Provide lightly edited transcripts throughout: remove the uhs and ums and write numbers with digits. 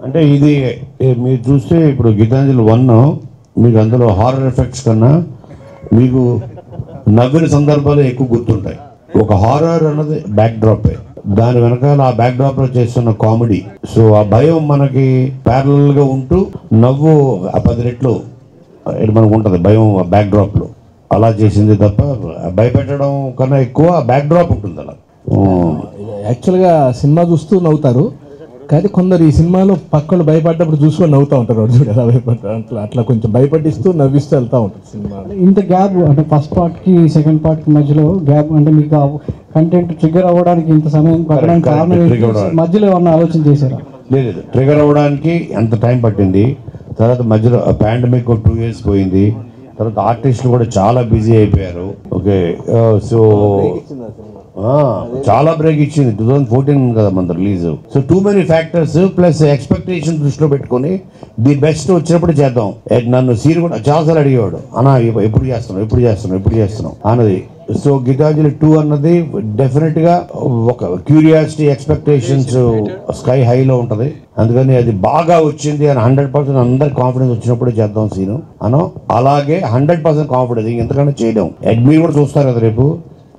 అంటే ఇది మీరు చూస్తే ఇప్పుడు గీతాంజలి 1 మీకు అందులో హారర్ ఎఫెక్ట్స్ కన్నా మీకు నవ్విన సందర్భాలు ఎక్కువ గుర్తుంటాయి. ఒక హారర్ అన్నది బ్యాక్ డ్రాపే, దాని వెనకాల ఆ బ్యాక్ డ్రాప్ లో చేస్తున్న కామెడీ. సో ఆ భయం మనకి ప్యారలల్ గా ఉంటూ నవ్వు ఆ 10 రెట్లు మనకు ఉంటుంది భయం బ్యాక్ డ్రాప్ లో. అలా చేసింది తప్ప భయపెట్టడం కన్నా ఎక్కువ బ్యాక్ డ్రాప్ ఉంటుంది. అలా యాక్చువల్గా సినిమా చూస్తూ నవ్వుతారు, కానీ కొందరు ఈ సినిమాలో పక్కన భయపడ్డప్పుడు చూసుకొని నవ్వుతూ ఉంటారు. వాడు చూడు ఎలా భయపడ్డారు, అట్లా కొంచెం భయపడిస్తూ నవ్విస్తూ వెళ్తూ ఉంటుంది సినిమా. ఇంత గ్యాప్ అంటే ఫస్ట్ పార్ట్కి సెకండ్ పార్ట్కి మధ్యలో గ్యాప్ అంటే మీకు కంటెంట్ ట్రిగ్గర్ అవ్వడానికి ఇంత సమయం పట్టడానికి కారణం మధ్యలో ఏమన్నా ఆలోచన చేశారా? లేదు, ట్రిగర్ అవ్వడానికి ఎంత టైం పట్టింది. తర్వాత మధ్యలో పాండమిక్ 2 years పోయింది. తర్వాత ఆర్టిస్టులు కూడా చాలా బిజీ అయిపోయారు. ఓకే, సో చాలా బ్రేక్ ఇచ్చింది. 2014 కదా మన release. So too many factors plus expectation దృష్టిలో పెట్టుకుని ది బెస్ట్ వచ్చినప్పుడు చేద్దాం. నన్ను సీన్ కూడా చాలాసార్లు అడిగేవాడు, అన్నా ఎప్పుడు చేస్తున్నాం అన్నది. సో గీతాంజలి 2 అన్నది డెఫినెట్ గా ఒక క్యూరియాసిటీ ఎక్స్పెక్టేషన్స్ స్కై హైలో ఉంటది. అందుకని అది బాగా వచ్చింది అని 100% అందరి కాన్ఫిడెన్స్ వచ్చినప్పుడే చేద్దాం సీను అనం. అలాగే 100% కాన్ఫిడెన్స్ ఇంకెంతకన్నా చేయడం. మీరు కూడా చూస్తారు కదా, రేపు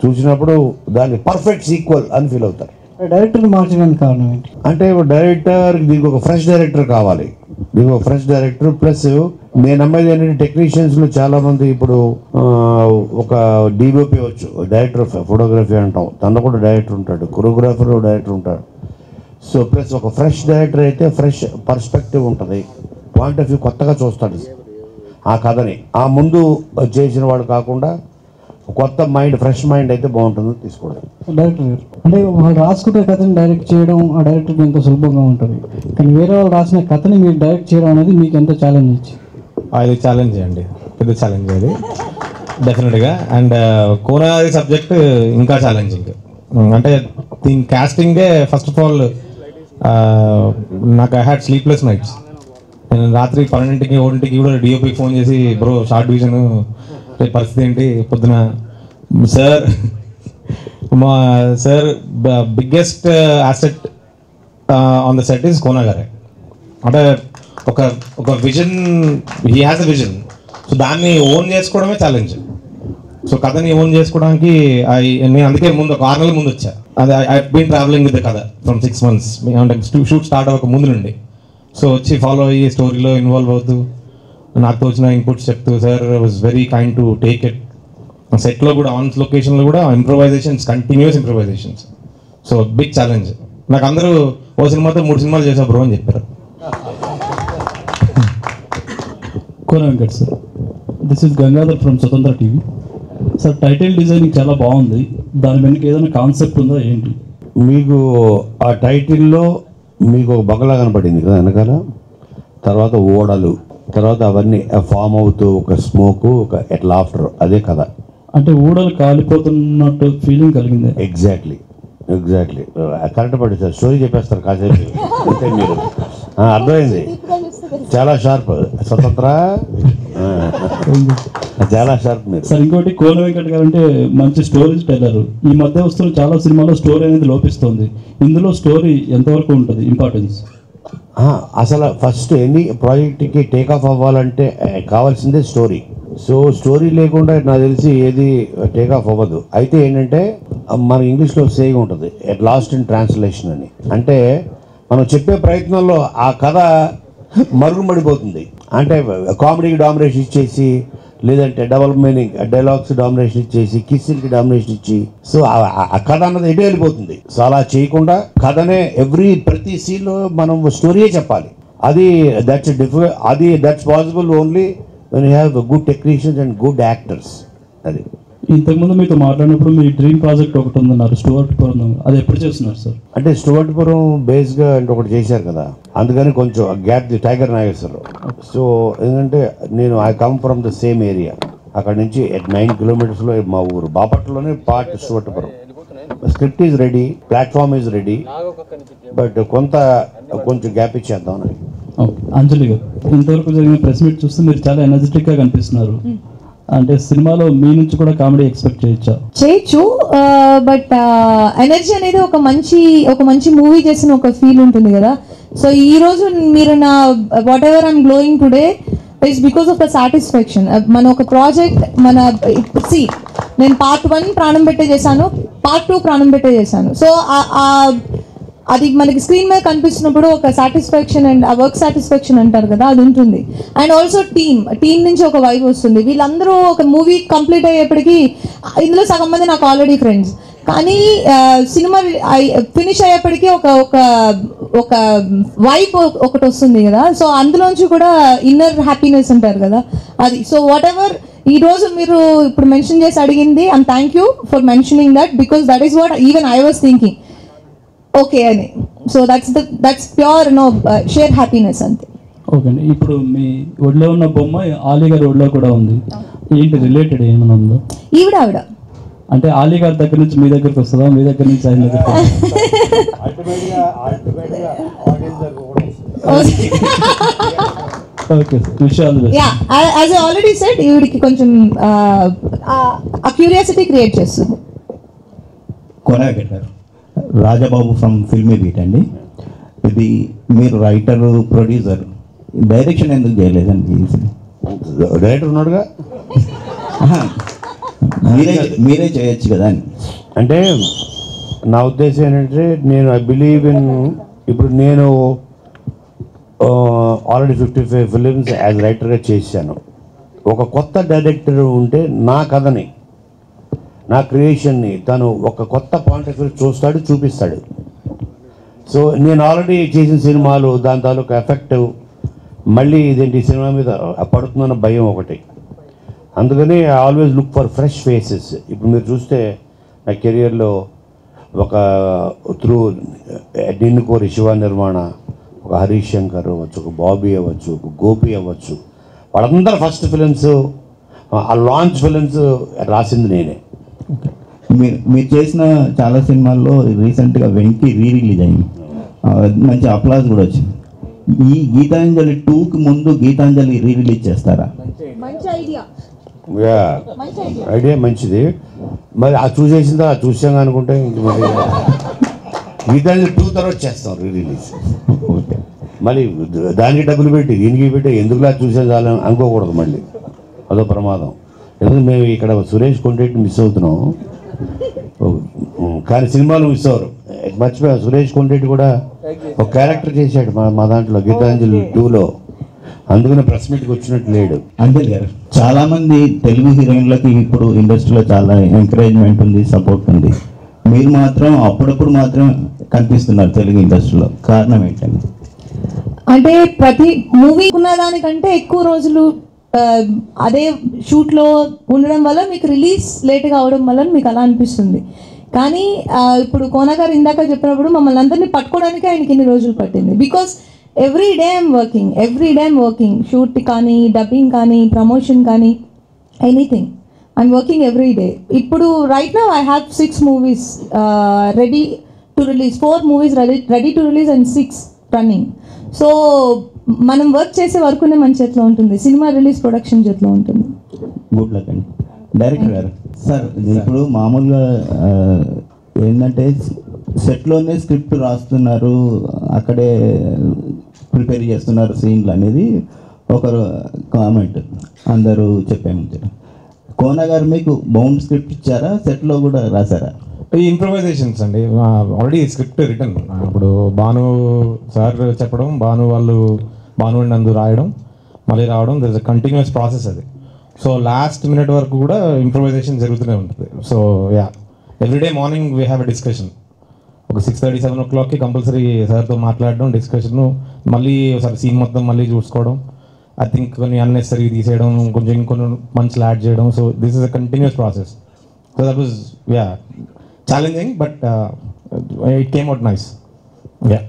చూసినప్పుడు దాన్ని పర్ఫెక్ట్ సీక్వెల్ అని ఫీల్ అవుతారు. డైరెక్టర్ మార్చడానికి కారణం ఏంటి? అంటే డైరెక్టర్ దీనికి ఒక ఫ్రెష్ డైరెక్టర్ కావాలి. దీనికి ఒక ఫ్రెష్ డైరెక్టర్ ప్లస్ నేను నమ్మేది ఏంటంటే టెక్నీషియన్స్ లో చాలా మంది ఇప్పుడు ఒక డిఓపి వచ్చు, డైరెక్టర్ ఆఫ్ ఫోటోగ్రఫీ అంటాం, తను కూడా డైరెక్టర్ ఉంటాడు, కొరియోగ్రాఫర్ డైరెక్టర్ ఉంటాడు. సో ప్లస్ ఒక ఫ్రెష్ డైరెక్టర్ అయితే ఫ్రెష్ పర్స్పెక్టివ్ ఉంటుంది, పాయింట్ ఆఫ్ వ్యూ కొత్తగా చూస్తాడు ఆ కథని. ఆ ముందు చేసిన వాడు కాకుండా కొత్త మైండ్, ఫ్రెష్ మైండ్ అయితే బాగుంటుంది తీసుకోవడం. డైరెక్టర్ అంటే వాళ్ళు రాసుకుంటే కథని డైరెక్ట్ చేయడం ఆ డైరెక్టర్కి ఎంతో సులభంగా ఉంటుంది, కానీ వేరే వాళ్ళు రాసిన కథని మీరు డైరెక్ట్ చేయడం అనేది మీకు ఎంత ఛాలెంజ్ ఇచ్చి? అది ఛాలెంజ్ అండి, పెద్ద ఛాలెంజ్ అది డెఫినెట్గా. అండ్ కోనాది సబ్జెక్ట్ ఇంకా ఛాలెంజింగ్. అంటే దీని కాస్టింగే ఫస్ట్ ఆఫ్ ఆల్ నాకు ఐ హ్యాడ్ స్లీప్లెస్ నైట్స్. నేను రాత్రి 12కి 1కి కూడా డిఓపికి ఫోన్ చేసి, బ్రో షార్ట్ డివిజన్ రేపు పరిస్థితి ఏంటి, పొద్దున sir biggest asset on the set is Kona గారే. అంటే ఒక vision, he has a vision. So దాన్ని ఓన్ చేసుకోవడమే ఛాలెంజ్. సో కథని ఓన్ చేసుకోవడానికి నేను అందుకే ముందు ఒక 6 నెలల ముందు వచ్చా. అది I been travelling with the కథ ఫ్రమ్ 6 months, అంటే షూట్ స్టార్ట్ అవ్వక ముందు నుండి. సో వచ్చి ఫాలో అయ్యి స్టోరీలో ఇన్వాల్వ్ అవుతూ నాకు తోచిన ఇన్పుట్స్ చెప్తూ, sir was very kind to take it. సెట్లో కూడా ఆన్ లొకేషన్లో కూడా improvisations, continuous improvisations. So big challenge. నాకు అందరూ ఓ సినిమాతో 3 సినిమాలు చేసావు బ్రో అని చెప్పారు. Kona Venkat sir, this is Gangadhar from Swatantra TV. Sir title designing చాలా బాగుంది, దాని వెనక ఏదైనా కాన్సెప్ట్ ఉందా ఏంటి? మీకు ఆ టైటిల్లో మీకు ఒక బంగ్లా కనపడింది కదా వెనకాల, తర్వాత ఓడలు, తర్వాత అవన్నీ ఫామ్ అవుతూ ఒక స్మోక్, ఒక ఎట్లా ఆఫ్టర్, అదే కదా. అంటే ఊడలు కాలిపోతున్నట్టు ఫీలింగ్ కలిగింది. ఎగ్జాక్ట్లీ కరెక్ట్ పడింది సార్. స్టోరీ చెప్పేస్తారు కాసేపు అంటే మీరు అర్థమైంది. చాలా షార్ప్ స్వతంత్ర, చాలా షార్ప్ మీరు. సార్ ఇంకోటి, కోన వెంకట్ గారు అంటే మంచి స్టోరీ టెల్లర్. ఈ మధ్య వస్తున్న చాలా సినిమాలో స్టోరీ అనేది లోపిస్తుంది. ఇందులో స్టోరీ ఎంతవరకు ఉంటుంది ఇంపార్టెన్స్? అసలు ఫస్ట్ ఎనీ ప్రాజెక్ట్కి టేక్ ఆఫ్ అవ్వాలంటే కావాల్సిందే స్టోరీ. సో స్టోరీ లేకుండా నాకు తెలిసి ఏది టేక్ ఆఫ్ అవ్వదు. అయితే ఏంటంటే మన ఇంగ్లీష్లో సేయింగ్ ఉంటుంది, ఎట్ లాస్ట్ ఇన్ ట్రాన్స్లేషన్ అని. అంటే మనం చెప్పే ప్రయత్నంలో ఆ కథ మరుగుపడిపోతుంది. అంటే కామెడీకి డామినేషన్ ఇచ్చేసి, లేదంటే డబల్ మీనింగ్ డైలాగ్స్ డామినేషన్ ఇచ్చేసి, కిస్సిల్కి డామినేషన్ ఇచ్చి, సో ఆ కథ అన్నది ఎటు వెళ్ళిపోతుంది. సో అలా చేయకుండా కథనే ప్రతి సీన్లో మనం స్టోరీయే చెప్పాలి. That's possible only when you have good technicians and good actors. అది ఇంతకుముందు మీతో మాట్లాడినప్పుడు మీ డ్రీమ్ ప్రాజెక్ట్ ఒకటి ఉందన్నారు, స్టూవర్ట్పురం. అది ఎప్పుడు చేస్తున్నారు సార్? అంటే స్టూవర్ట్పురం బేస్గా అంటే ఒకటి చేశారు కదా, అందుకని కొంచెం గ్యాప్ టైగర్ నాగేశ్వరరావు. సో ఎందుకంటే I come from the same area. అక్కడ నుంచి 9 kilometers మా ఊరు బాపట్లలోనే part Stuartpuram. Script is ready, platform is ready, but కొంచెం గ్యాప్ ఇచ్చేద్దాం. అంజలి గారు, ఇంతవరకు జరిగిన ప్రెస్ మీట్ చూస్తే మీరు చాలా ఎనర్జెటిక్గా కనిపిస్తున్నారు. అంటే సినిమాలో మీ నుంచి కూడా కామెడీ ఎక్స్పెక్ట్ చేయొచ్చు, బట్ ఎనర్జీ అనేది ఒక మంచి మూవీ చేసిన ఒక ఫీల్ ఉంటుంది కదా. సో ఈ రోజు మీరు నా what ever I'm glowing today is because of the satisfaction. మన ఒక ప్రాజెక్ట్ సి నేను పార్ట్ 1 ప్రాణం పెట్టే చేశాను, పార్ట్ 2 ప్రాణం పెట్టే చేశాను. సో అది మనకి స్క్రీన్ మీద కనిపిస్తున్నప్పుడు ఒక సాటిస్ఫాక్షన్ అండ్ ఆ వర్క్ సాటిస్ఫాక్షన్ అంటారు కదా, అది ఉంటుంది. అండ్ ఆల్సో టీమ్ నుంచి ఒక వైబ్ వస్తుంది. వీళ్ళందరూ ఒక మూవీ కంప్లీట్ అయ్యేప్పటికీ, ఇందులో సగం మంది నాకు ఆల్రెడీ ఫ్రెండ్స్, కానీ సినిమా ఫినిష్ అయ్యేప్పటికీ ఒక వైబ్ ఒకటి వస్తుంది కదా. సో అందులోంచి కూడా ఇన్నర్ హ్యాపీనెస్ అంటారు కదా, అది. సో వాట్ ఎవర్ ఈరోజు మీరు ఇప్పుడు మెన్షన్ చేసి అడిగింది, I'm thank you for mentioning that, because that is what even I was thinking okay అని. So that's pure sheer happiness అంతే. ఓకే అండి, ఇప్పుడు మీ ఒడిలో ఉన్న బొమ్మ ఆలీ గారి ఒడిలో కూడా ఉంది, ఏంటి రిలేటెడ్ ఏమైనా ఉందో? ఆవిడ అంటే ఆలీ గారి దగ్గర నుంచి మీ దగ్గరికి వస్తుందా, మీ దగ్గర నుంచి ఆయన దగ్గర? ఓకే, విషయాలు యాజ్ ఐ ఆల్రెడీ సెడ్, ఈవిడికి కొంచెం ఆ క్యూరియాసిటీ క్రియేట్ చేస్తుంది. కోనగర్ గారు, రాజబాబు ఫ్రమ్ ఫిల్మీ బీట్ అండి. ఇది మీరు రైటర్, ప్రొడ్యూసర్, డైరెక్షన్ ఎందుకు చేయలేదండి? డైరెక్టర్ ఉన్నాడుగా, మీరే చేయొచ్చు కదా అని. అంటే నా ఉద్దేశం ఏంటంటే, నేను ఐ బిలీవ్ ఇన్, ఇప్పుడు నేను ఆల్రెడీ 55 ఫిలిమ్స్ యాజ్ రైటర్గా చేశాను. ఒక కొత్త డైరెక్టర్ ఉంటే నా కథని, నా క్రియేషన్ని తను ఒక కొత్త పాయింట్ ఆఫ్ వ్యూ చూస్తాడు, చూపిస్తాడు. సో నేను ఆల్రెడీ చేసిన సినిమాలు, దాని తాలూకు ఎఫెక్ట్ మళ్ళీ ఇదేంటి సినిమా మీద పడుతుందన్న భయం ఒకటి. అందుకని I always look for fresh faces. ఇప్పుడు మీరు చూస్తే నా కెరియర్లో ఒక త్రూ నిన్ను కోరి శివ నిర్మాణ, ఒక హరీష్ శంకర్ అవ్వచ్చు, ఒక బాబీ అవ్వచ్చు, ఒక గోపి అవ్వచ్చు, వాళ్ళందరూ ఫస్ట్ ఫిలిమ్స్, ఆ లాంచ్ ఫిలిమ్స్ రాసింది నేనే. మీరు చేసిన చాలా సినిమాల్లో రీసెంట్గా వెంకీ రిలీజ్ అయింది, మంచి అప్లాజ్ కూడా వచ్చింది. ఈ గీతాంజలి 2కి ముందు గీతాంజలి రిలీజ్ చేస్తారా? ఐడియా మంచిది. మరి ఆ చూసేసిందా, చూసాం అనుకుంటే ఇంక మరి గీతాంజలి 2 తర్వాత చేస్తాం రిలీజ్. మళ్ళీ దానికి డబ్బులు పెట్టి దీనికి పెట్టి ఎందుకులా చూసేది చాలని అనుకోకూడదు, మళ్ళీ అదో ప్రమాదం. ఎందుకంటే మేము ఇక్కడ సురేష్ కొండరెడ్డి మిస్ అవుతున్నాం, కానీ సినిమాలు మిస్ అవ్వరు. మర్చిపోయాం, సురేష్ కొండరెడ్డి కూడా ఒక క్యారెక్టర్ చేశాడు మా దాంట్లో గీతాంజలి 2లో. అందుకని ప్రెస్ మీట్కి వచ్చినట్టు లేడు. అంతే గారు, చాలా మంది తెలుగు హీరోయిన్లకి ఇప్పుడు ఇండస్ట్రీలో చాలా ఎంకరేజ్మెంట్ ఉంది, సపోర్ట్ ఉంది. మీరు మాత్రం అప్పుడప్పుడు మాత్రం కనిపిస్తున్నారు తెలుగు ఇండస్ట్రీలో, కారణం ఏంటండి? అంటే ప్రతి మూవీ ఉన్న దానికంటే ఎక్కువ రోజులు అదే షూట్లో ఉండడం వల్ల మీకు రిలీజ్ లేట్గా అవడం వల్ల మీకు అలా అనిపిస్తుంది. కానీ ఇప్పుడు కోన గారు ఇందాక చెప్పినప్పుడు మమ్మల్ని అందరినీ పట్టుకోవడానికి ఆయనకి ఇన్ని రోజులు పట్టింది. Because every day I'm working, shoot కానీ, డబ్బింగ్ కానీ, ప్రమోషన్ కానీ, anything I'm working every day. ఇప్పుడు right now I have 6 movies ready to release, 4 movies ready to release and 6 running. So మనం వర్క్ చేసే వర్కునే మన చేతిలో ఉంటుంది, సినిమా రిలీజ్ ప్రొడక్షన్ చేతిలో ఉంటుంది. గుడ్ లక్ అండి. డైరెక్టర్ గారు, సార్ ఇప్పుడు మామూలుగా ఏంటంటే సెట్లోనే స్క్రిప్ట్ రాస్తున్నారు, అక్కడే ప్రిపేర్ చేస్తున్నారు సీన్లు అనేది ఒకరు కామెంట్ అందరూ చెప్పాము. కోన గారు మీకు బౌండ్ స్క్రిప్ట్ ఇచ్చారా, సెట్లో కూడా రాశారా? ఈ ఇంప్రొవైజేషన్స్ అండి, ఆల్రెడీ స్క్రిప్ట్ రిటర్న్. ఇప్పుడు భాను సార్ చెప్పడం, భాను అండ్ నందు రాయడం, మళ్ళీ రావడం, there is a continuous process అది. సో లాస్ట్ మినిట్ వరకు కూడా ఇంప్రొవైజేషన్ జరుగుతూనే ఉంటుంది. So yeah, every day morning we have a discussion. ఒక 6:30, 7 o'clockకి కంపల్సరీ సార్తో మాట్లాడడం, డిస్కషన్, మళ్ళీ ఒకసారి సీన్ మొత్తం మళ్ళీ చూసుకోవడం, ఐ థింక్ కొన్ని అన్నెసరీ తీసేయడం, కొంచెం ఇంకొన్ని మంత్స్లో యాడ్ చేయడం. So this is a continuous process. So that was yeah challenging, but it came out nice. Yeah.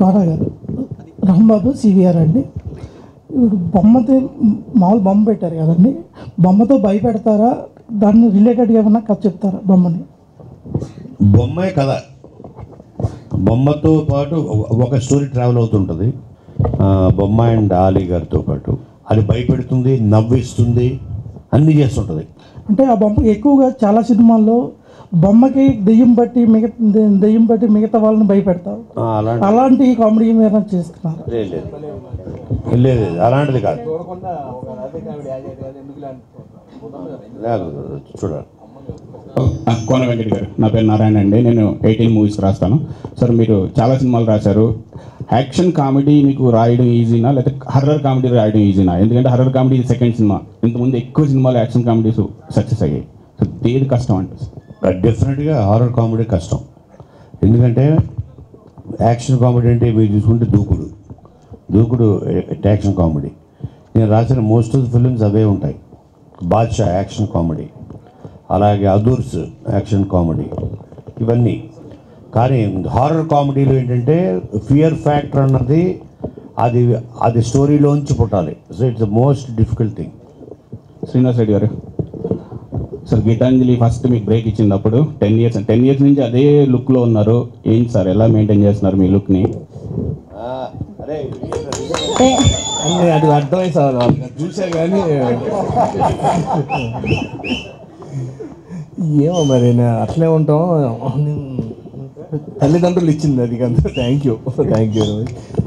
Kona గారు, రాంబాబు సివిఆర్ అండి. ఇప్పుడు బొమ్మతో మామూలు బొమ్మ పెట్టారు కదండి, బొమ్మతో భయపెడతారా, దాన్ని రిలేటెడ్గా ఏమన్నా కథ చెప్తారా? బొమ్మే కదా, బొమ్మతో పాటు ఒక స్టోరీ ట్రావెల్ అవుతుంటుంది. బొమ్మ అండ్ ఆలీ గారితో పాటు అది భయపెడుతుంది, నవ్విస్తుంది, అన్నీ చేస్తుంటుంది. అంటే ఆ బొమ్మ ఎక్కువగా చాలా సినిమాల్లో బొమ్మకి దెయ్యం బట్టి మిగతా వాళ్ళని భయపెడతావు. అలాంటి కామెడీ మీద చేస్తున్నారు. లేదు అలాంటిది కాదు. చూడాలి. కోన వెంకట గారు, నా పేరు నారాయణ అండి. నేను 18 మూవీస్ రాస్తాను. సార్ మీరు చాలా సినిమాలు రాశారు. యాక్షన్ కామెడీ మీకు రాయడం ఈజీనా లేకపోతే హర్రర్ కామెడీ రాయడం ఈజీనా? ఎందుకంటే హర్రర్ కామెడీ సెకండ్ సినిమా, ఇంతకుముందు ఎక్కువ సినిమాలు యాక్షన్ కామెడీస్ సక్సెస్ అయ్యాయి. సో ఏది కష్టం అంటే? డెఫినెట్గా హారర్ కామెడీ కష్టం. ఎందుకంటే యాక్షన్ కామెడీ అంటే మీరు చూసుకుంటే దూకుడు యాక్షన్ కామెడీ. నేను రాసిన మోస్ట్ ఆఫ్ ది ఫిలిమ్స్ అవే ఉంటాయి. బాద్షా యాక్షన్ కామెడీ, అలాగే అదూర్స్ యాక్షన్ కామెడీ, ఇవన్నీ. కానీ హారర్ కామెడీలో ఏంటంటే ఫియర్ ఫ్యాక్టర్ అన్నది అది స్టోరీలోంచి పుట్టాలి. So it's the most difficult thing. Srinivas Reddy గారు, సార్ గీతాంజలి ఫస్ట్ మీకు బ్రేక్ ఇచ్చినప్పుడు 10 ఇయర్స్ నుంచి అదే లుక్లో ఉన్నారు. ఏంటి సార్, ఎలా మెయింటైన్ చేస్తున్నారు మీ లుక్ని? అది అర్థమైంది సార్, చూసా కానీ ఏమో మరి అట్లే ఉంటాం. తల్లిదండ్రులు ఇచ్చింది అది కదా. Thank you.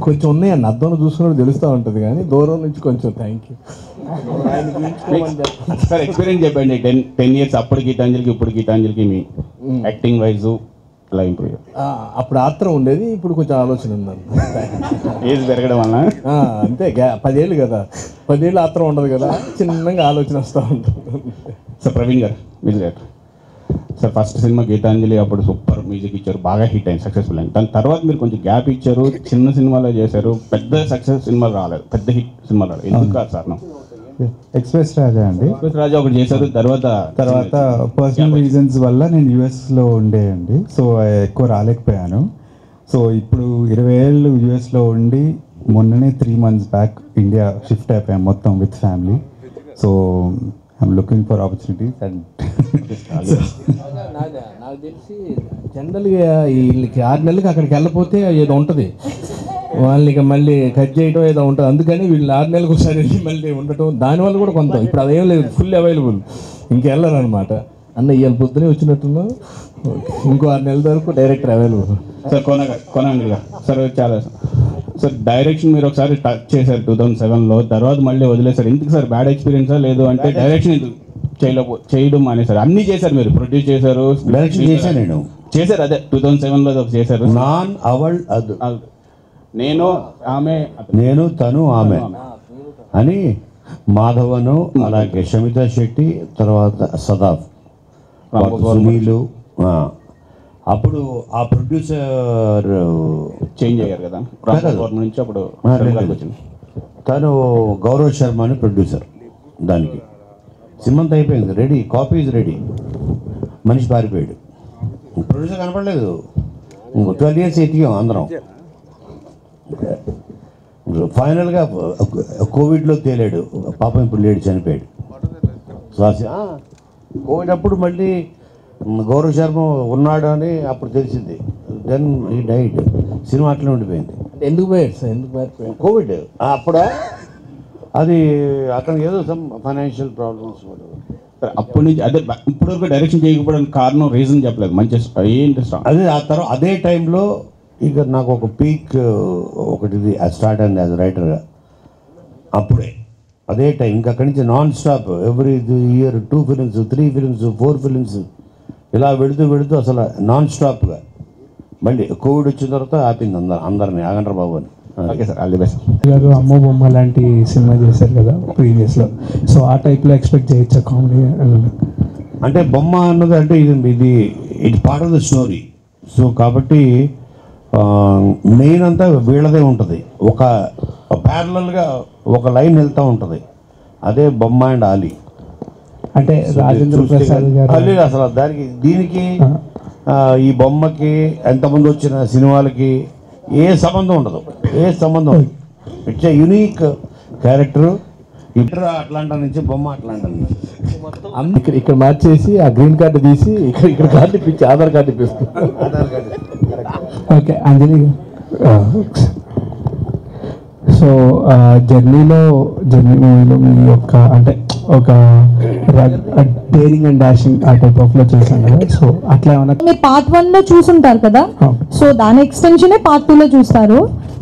కొంచెం ఉన్నాయండి, అద్దంలో చూసుకున్నప్పుడు తెలుస్తూ ఉంటుంది కానీ దూరం నుంచి కొంచెం థ్యాంక్ యూ. సార్ ఎక్స్పీరియన్స్ చెప్పండి. 10 ఇయర్స్ అప్పుడు గీతాంజలికి ఇప్పుడు గీతాంజలికి మీ యాక్టింగ్ వైజ్ అలా ఇంప్రూవ్? అప్పుడు ఆత్రం ఉండేది, ఇప్పుడు కొంచెం ఆలోచన ఉందండి. ఏజ్ పెరగడం వల్ల అంతే. 10 ఏళ్ళు కదా, 10 ఏళ్ళు ఆత్రం ఉండదు కదా, చిన్నగా ఆలోచన వస్తూ ఉంటుంది. Sir Praveen garu, music director sir, first cinema Gitanjali అప్పుడు సూపర్ మ్యూజిక్ ఇచ్చారు, బాగా హిట్ అయింది, సక్సెస్ఫుల్ అయింది. దాని తర్వాత మీరు కొంచెం గ్యాప్ ఇచ్చారు, చిన్న సినిమాలో చేశారు, పెద్ద సక్సెస్ సినిమాలు రాలేదు, పెద్ద హిట్ సినిమాలు రాలేదు. ఎందుకు కాదు సార్? ఎక్స్ప్రెస్ రాజా అండి. ఎక్స్ప్రెస్ రాజా ఒకటి చేశారు, తర్వాత పర్సనల్ రీజన్స్ వల్ల నేను యూఎస్లో ఉండేయండి, సో ఎక్కువ రాలేకపోయాను. సో ఇప్పుడు 20 ఏళ్ళు యూఎస్లో ఉండి మొన్ననే 3 months బ్యాక్ ఇండియా షిఫ్ట్ అయిపోయాం మొత్తం with family. So I'm looking for opportunities and నాకు తెలిసి జనరల్గా వీళ్ళకి 6 నెలలకి అక్కడికి వెళ్ళిపోతే ఏదో ఉంటుంది, వాళ్ళకి మళ్ళీ కట్ చేయడం ఏదో ఉంటుంది. అందుకని వీళ్ళు 6 నెలలకు ఒకసారి వెళ్ళి మళ్ళీ ఉండటం, దానివల్ల కూడా కొంత ఇప్పుడు అదేం లేదు, ఫుల్ అవైలబుల్, ఇంకెళ్ళరు అనమాట. అన్న ఇవాళ పొద్దునే వచ్చినట్టున్నా, ఇంకో 6 నెలల వరకు డైరెక్టర్ అవైలబుల్. సార్ కోనంగి గారు, సార్ చాలా సార్ డైరెక్షన్ మీరు ఒకసారి టచ్ చేశారు 2007లో, తర్వాత మళ్ళీ వదిలేశారు. ఎందుకు సార్? బ్యాడ్ ఎక్స్పీరియన్సా లేదు అంటే డైరెక్షన్ ఎందుకు చేయడం మానేశారు? అన్నీ చేశారు, మీరు ప్రొడ్యూస్ చేశారు, డైరెక్షన్ చేశాను నేను. చేశారు అదే 2007లో చేశారు. నేను తను ఆమె అని మాధవను, అలాగే షమితా శెట్టి, తర్వాత సదాఫ్, సునీలు. అప్పుడు ఆ ప్రొడ్యూసర్ చేంజ్ అయ్యారు కదా నుంచి, అప్పుడు తను గౌరవ్ శర్మ అని ప్రొడ్యూసర్. దానికి సినిమా అయిపోయింది, రెడీ, కాపీ ఇస్ రెడీ, మనిషి పారిపోయాడు, ప్రొడ్యూసర్ కనపడలేదు. 12 years ఎతికాం అందరం. ఫైనల్గా కోవిడ్లో తేలాడు పాపం, ఇప్పుడు లేడు, చనిపోయాడు. కోవిడ్ అప్పుడు మళ్ళీ గౌరవ్ శర్మ ఉన్నాడు అని అప్పుడు తెలిసింది. దెన్ ఈ డైట్, సినిమా అట్లనే ఉండిపోయింది. ఎందుకు పోయాడు సార్? ఎందుకు పారిపోయాడు? కోవిడ్ అప్పుడా, అది అతనికి ఏదో సమ్ ఫైనాన్షియల్ ప్రాబ్లమ్స్. అప్పటి నుంచి అదే ఇప్పటివరకు డైరెక్షన్ చేయకపోవడానికి కారణం రీజన్ చెప్పలేదు. మంచి ఏంటి అదే ఆ తర్వాత అదే టైంలో ఇక నాకు ఒక పీక్ ఒకటి స్టార్ట్ అయింది యాజ్ రైటర్గా. అప్పుడే అదే టైం ఇంకా అక్కడి నుంచి non stop every year 2 films, 3 films, 4 films ఇలా వెళుతూ అసలు నాన్ స్టాప్గా. మళ్ళీ కోవిడ్ వచ్చిన తర్వాత ఆపింది అందరినీ, ఆగండ్ర బాబు అని. Okay sir, all the best. గారు అమ్మ బొమ్మ లాంటి సినిమా చేశారు కదా ప్రీవియస్లో, సో ఆ టైప్లో ఎక్స్పెక్ట్ చేయొచ్చా కామెడీ? అంటే బొమ్మ అన్నది అంటే ఇది part of the story. So కాబట్టి మెయిన్ అంతా వీళ్ళదే ఉంటుంది, ఒక ప్యారలల్గా ఒక లైన్ వెళ్తూ ఉంటుంది. అదే బొమ్మ అండ్ ఆలీ. అంటే రాజేంద్ర ప్రసాద్ గారు అసలు దీనికి ఈ బొమ్మకి ఎంతమంది వచ్చిన సినిమాలకి ఏ సంబంధం ఉండదు. It's a unique character. ఇప్పుడు అట్లాంటా నుంచి బొమ్మ అట్లాంటా నుంచి ఇక్కడ మార్చేసి ఆ గ్రీన్ కార్డు తీసి ఇక్కడ కార్డు ఇప్పించి ఆధార్ కార్డు ఇప్పిస్తాం. ఓకే అంజలి, సో జర్నీ మూవీలో మీ యొక్క అంటే ఒక డేరింగ్ అండ్ డాషింగ్ ఆ టైప్ ఆఫ్ లో చేశాను కదా, సో అట్లా ఏమైనా మీరు పార్ట్ 1 లో చూసుంటారు కదా, సో దాని ఎక్స్టెన్షనే పార్ట్ 2 లో చూస్తారు.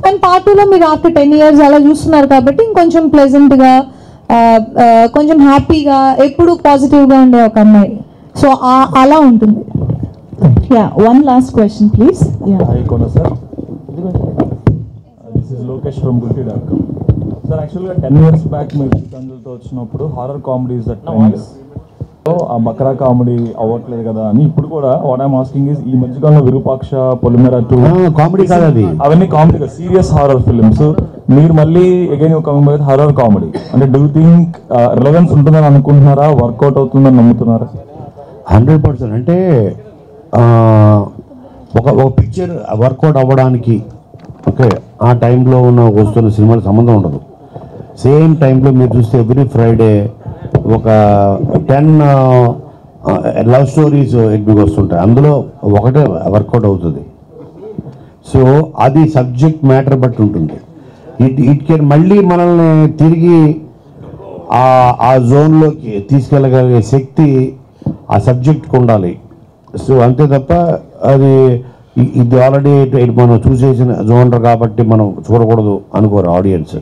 అండ్ పార్ట్ 2 లో మీరు ఆఫ్టర్ 10 years అలా చూస్తున్నారు కాబట్టి ఇంకొంచెం ప్లెజెంట్ గా కొంచెం హ్యాపీగా ఎప్పుడు పాజిటివ్ గా ఉండే ఒక అమ్మాయి, సో అలా ఉంటుంది. Yeah, one last question, please. Yeah. Hi, Kona sir. This is Lokesh from Gulti.com. Sir, actually 10 years back మీరు శ్రీకాంత్తో వచ్చినప్పుడు horror comedy is that trend. So ఆ బక్రా కామెడీ అవ్వట్లేదు కదా అని ఇప్పుడు కూడా వాట్ ఐఎమ్ ఆస్కింగ్ ఇస్ ఈ మధ్యకాలంలో విరూపాక్ష, పొలిమేర 2 కామెడీ కాదు అది, అవన్నీ కామెడీ సీరియస్ హారర్ ఫిల్మ్స్. మీరు మళ్ళీ again coming with horror comedy అంటే డూ థింక్ రిలవెన్స్ ఉంటుందని అనుకుంటున్నారా, వర్కౌట్ అవుతుందని నమ్ముతున్నారా? 100%. అంటే ఒక పిక్చర్ వర్కౌట్ అవ్వడానికి ఓకే ఆ టైంలో వస్తున్న సినిమాలు సంబంధం ఉండదు. సేమ్ టైంలో మీరు చూస్తే ఎవ్రీ ఫ్రైడే ఒక 10 లవ్ స్టోరీస్ మీకు వస్తుంటాయి, అందులో ఒకటే వర్కౌట్ అవుతుంది. సో అది సబ్జెక్ట్ మ్యాటర్ బట్టి ఉంటుంది. ఇట్ కెన్ మళ్ళీ మనల్ని తిరిగి ఆ జోన్లోకి తీసుకెళ్ళగలిగే శక్తి ఆ సబ్జెక్ట్కి ఉండాలి. సో అంతే తప్ప అది ఇది ఆల్రెడీ మనం చూసేసిన జోనర్ కాబట్టి మనం చూడకూడదు అనుకోరు ఆడియన్స్.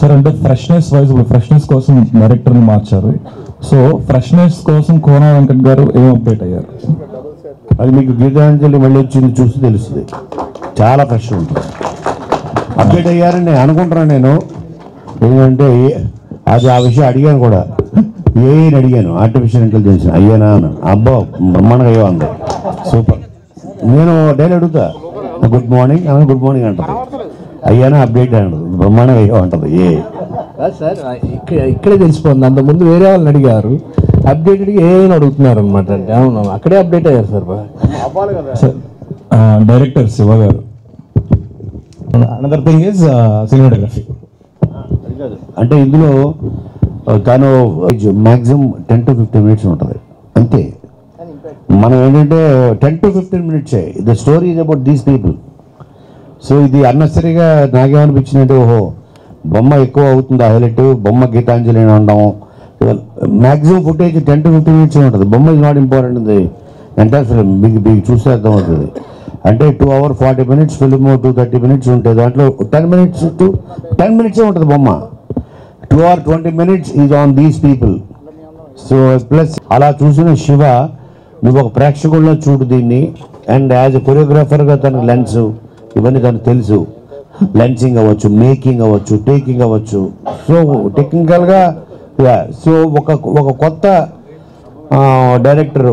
సార్ అంటే ఫ్రెష్నెస్ వైజ్ ఇప్పుడు ఫ్రెష్నెస్ కోసం డైరెక్టర్ని మార్చారు. సో ఫ్రెష్నెస్ కోసం కోన వెంకట్ గారు ఏం అప్డేట్ అయ్యారు? అది మీకు గీతాంజలి మళ్ళీ వచ్చింది చూస్తే తెలుస్తుంది. చాలా ఫ్రెష్ ఉంటుంది. అప్డేట్ అయ్యారని నేను అనుకుంటున్నాను. నేను ఎందుకంటే అది ఆ విషయం అడిగాను కూడా, ఏఐని అడిగాను, ఆర్టిఫిషియల్ ఇంటెలిజెన్స్ అయ్యానా అన్నాను. అబ్బా బ్రహ్మాండంగా అయ్యో అంది, సూపర్. నేను డైలీ అడుగుతా గుడ్ మార్నింగ్ అని, గుడ్ మార్నింగ్ అంటారు. అయ్యానా అప్డేట్ అంటారు, బ్రహ్మాండంగా అయ్యో అంటది. సార్ ఇక్కడే తెలిసిపోతుంది. అంతకుముందు వేరే వాళ్ళని అడిగారు, అప్డేటెడ్ ఏమైనా అడుగుతున్నారు అనమాట. అంటే అవును అక్కడే అప్డేట్ అయ్యారు సార్. సార్ డైరెక్టర్ శివ గారు, అనదర్ థింగ్ ఈజ్ సినిమాటోగ్రఫీ. అంటే ఇందులో తను మ్యాక్సిమం 10 to 15 minutes ఉంటుంది అంతే. మనం ఏంటంటే 10 to 15 minutes the story is about these people. So ఇది అన్నెసరీగా నాకేమనిపించినట్టు, ఓహో బొమ్మ ఎక్కువ అవుతుంది హైలైట్, బొమ్మ గీతాంజలి అని అనడం. మ్యాక్సిమం ఫుటేజ్ 10 to 15 minutes ఉంటుంది. బొమ్మ ఇస్ నాట్ ఇంపార్టెంట్. ఇది ఎంటైర్ ఫిల్మ్ మీకు చూస్తే అర్థం అవుతుంది. అంటే 2 hours 40 minutes ఫిల్మ్ 230 minutes ఉంటుంది. దాంట్లో 10 minutes to 10 minutes ఉంటుంది బొమ్మ. 2 hours 20 minutes is on these people. So plus అలా చూసిన శివ నువ్వు ఒక ప్రేక్షకుల్లో చూడు దీన్ని. అండ్ యాజ్ ఎ కొరియోగ్రాఫర్గా తన లెన్స్ ఇవన్నీ తనకు తెలుసు. లెన్సింగ్ అవ్వచ్చు, మేకింగ్ అవ్వచ్చు, టేకింగ్ అవ్వచ్చు. సో టెక్నికల్గా సో ఒక కొత్త డైరెక్టర్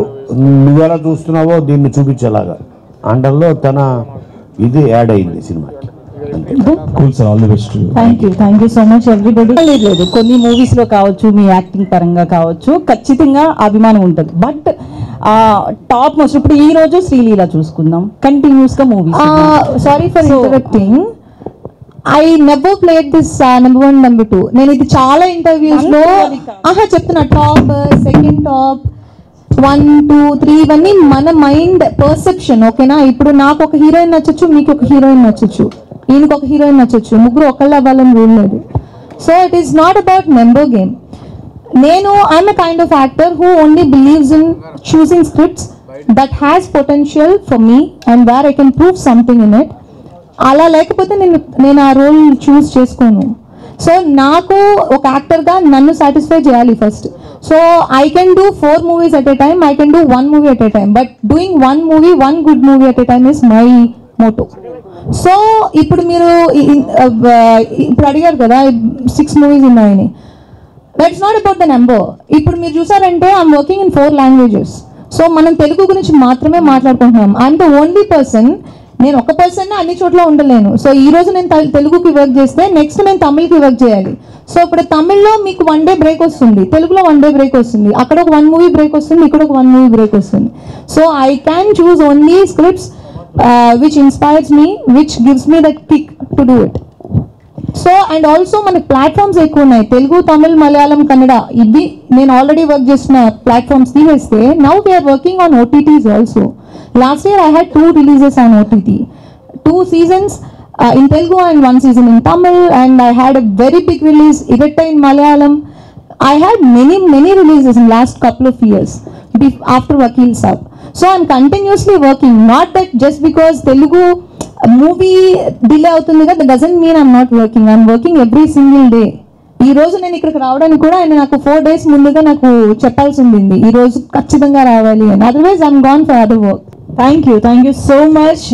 నువ్వు ఎలా చూస్తున్నావో దీన్ని చూపించేలాగా అండర్లో తన ఇది యాడ్ అయింది సినిమాకి. Cool sir, all the best. Thank you so much everybody. లేదు కొన్ని మూవీస్ లో కావచ్చు, మీ యాక్టింగ్ పరంగా కావచ్చు, ఖచ్చితంగా అభిమానం ఉంటుంది. బట్ టాప్ మోస్ట్ ఇప్పుడు ఈ రోజు శ్రీలీల చూసుకుందాం, కంటిన్యూస్ గా movies. Sorry for interrupting, I never played this number 1 number 2. నేను ఇది చాలా ఇంటర్వ్యూస్ లో చెప్తున్నా, టాప్, సెకండ్ టాప్, 1, 2, 3 ఇవన్నీ మన మైండ్ పర్సెప్షన్. ఓకేనా, ఇప్పుడు నాకు ఒక హీరోయిన్ నచ్చచ్చు, మీకు ఒక హీరోయిన్ నచ్చచ్చు, ఈయనకు ఒక హీరోయిన్ నచ్చచ్చు, ముగ్గురు ఒకళ్ళు అవ్వాలని రూల్ లేదు. So it is not about number game. నేను I'm a kind of actor who only believes in choosing scripts that has potential for me and where I can prove something in it. అలా లేకపోతే నేను ఆ role చూస్ చేసుకోను. So నాకు ఒక యాక్టర్గా నన్ను సాటిస్ఫై చేయాలి first. So I can do 4 movies at a time, I can do 1 movie at a time, but doing 1 movie, 1 good movie at a time is my motto. So ఇప్పుడు మీరు ఇప్పుడు అడిగారు కదా 6 movies ఉన్నాయని, that's not about the number. ఇప్పుడు మీరు చూసారంటే I'm working in 4 languages. So మనం తెలుగు గురించి మాత్రమే మాట్లాడుకుంటున్నాం. I'm the only person. నేను ఒక పర్సన్ అన్ని చోట్ల ఉండలేను. సో ఈ రోజు నేను తెలుగుకి వర్క్ చేస్తే నెక్స్ట్ నేను తమిళ్కి వర్క్ చేయాలి. సో ఇప్పుడు తమిళ్లో మీకు 1 day బ్రేక్ వస్తుంది, తెలుగులో 1 day బ్రేక్ వస్తుంది, అక్కడ ఒక 1 movie బ్రేక్ వస్తుంది, ఇక్కడ ఒక 1 movie బ్రేక్ వస్తుంది. So I can choose only scripts which inspires me, which gives me that kick to do it. So and also మనకి ప్లాట్ఫామ్స్ ఎక్కువ ఉన్నాయి, తెలుగు, తమిళ్, మలయాళం, కన్నడ. ఇది నేను ఆల్రెడీ వర్క్ చేసిన ప్లాట్ఫామ్స్ తీసేస్తే now we're working on OTTs also. Last year I had 2 releases on OTT, 2 seasons in Telugu and 1 season in Tamil, and I had a very big release, Iratta in Malayalam. I had many releases in last couple of years after Vakil Saab. So I'm continuously working. Not that just because Telugu movie delay అవుతుంది కదా, that doesn't mean I'm not working. I'm working every single day. ఈ రోజు నేను ఇక్కడికి రావడానికి కూడా ఆయన నాకు 4 days ముందుగా నాకు చెప్పాల్సి ఉండింది, ఈ రోజు ఖచ్చితంగా రావాలి అని. Otherwise I'm gone for other work. Thank you so much.